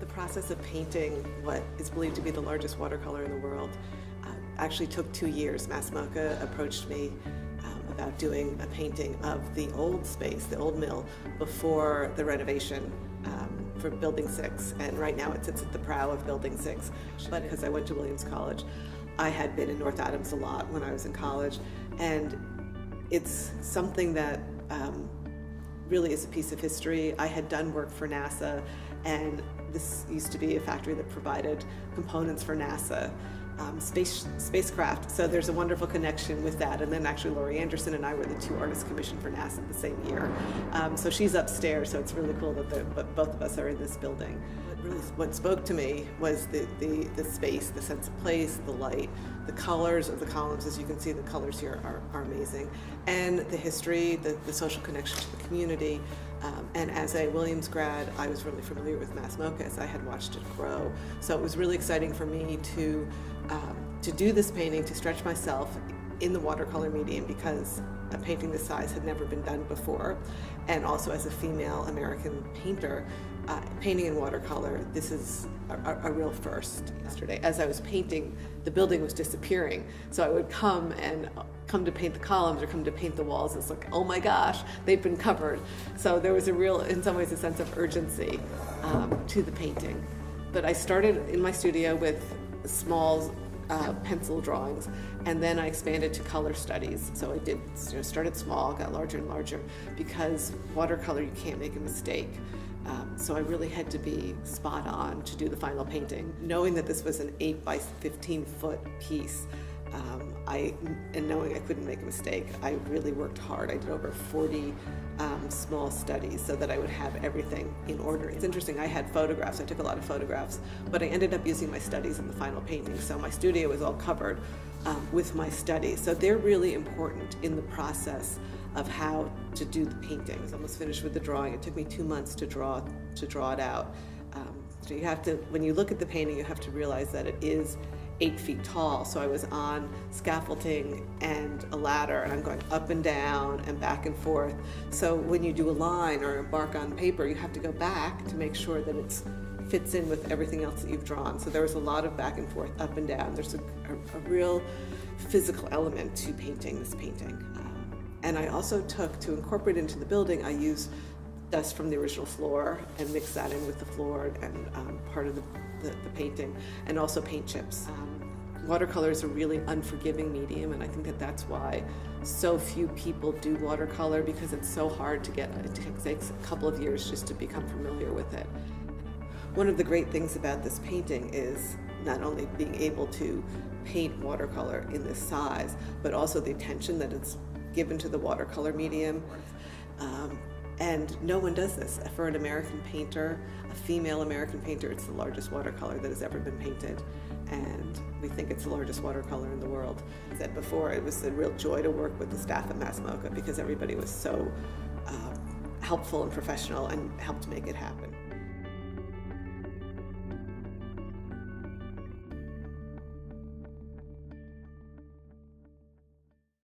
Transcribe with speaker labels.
Speaker 1: The process of painting what is believed to be the largest watercolor in the world actually took 2 years. MASS MoCA approached me about doing a painting of the old space, the old mill, before the renovation for Building 6. And right now it sits at the prow of Building 6. But because I went to Williams College, I had been in North Adams a lot when I was in college. And it's something that really is a piece of history. I had done work for NASA, and this used to be a factory that provided components for NASA spacecraft. So there's a wonderful connection with that. And then actually Laurie Anderson and I were the 2 artists commissioned for NASA the same year. So she's upstairs, so it's really cool that both of us are in this building. What spoke to me was the space, the sense of place, the light, the colors of the columns. As you can see, the colors here are amazing. And the history, the social connection to the community. And as a Williams grad, I was really familiar with MASS MoCA as I had watched it grow. So it was really exciting for me to do this painting, to stretch myself in the watercolor medium, because a painting this size had never been done before. And also as a female American painter, painting in watercolor, this is a real first. Yesterday, as I was painting, the building was disappearing. So I would come to paint the columns or come to paint the walls. It's like, oh my gosh, they've been covered. So there was a real, in some ways, a sense of urgency to the painting. But I started in my studio with small pencil drawings, and then I expanded to color studies. So I did, started small, got larger and larger, because watercolor, you can't make a mistake. So I really had to be spot on to do the final painting. Knowing that this was an 8 by 15 foot piece, and knowing I couldn't make a mistake, I really worked hard. I did over 40 small studies so that I would have everything in order. It's interesting, I had photographs, I took a lot of photographs, but I ended up using my studies in the final painting. So my studio was all covered with my studies. So they're really important in the process of how to do the painting. I was almost finished with the drawing. It took me 2 months to draw it out. So you have to, when you look at the painting, you have to realize that it is 8 feet tall. So I was on scaffolding and a ladder, and I'm going up and down and back and forth. So when you do a line or embark on paper, you have to go back to make sure that it fits in with everything else that you've drawn. So there was a lot of back and forth, up and down. There's a real physical element to painting this painting. And I also took, to incorporate into the building, I used dust from the original floor and mixed that in with the floor and part of the painting, and also paint chips. Watercolor is a really unforgiving medium, and I think that that's why so few people do watercolor, because it's so hard to get. It takes a couple of years just to become familiar with it. One of the great things about this painting is not only being able to paint watercolor in this size, but also the attention that it's given to the watercolor medium. And no one does this. For an American painter, a female American painter, it's the largest watercolor that has ever been painted. And we think it's the largest watercolor in the world. As I said before, it was a real joy to work with the staff at MASS MoCA, because everybody was so helpful and professional and helped make it happen.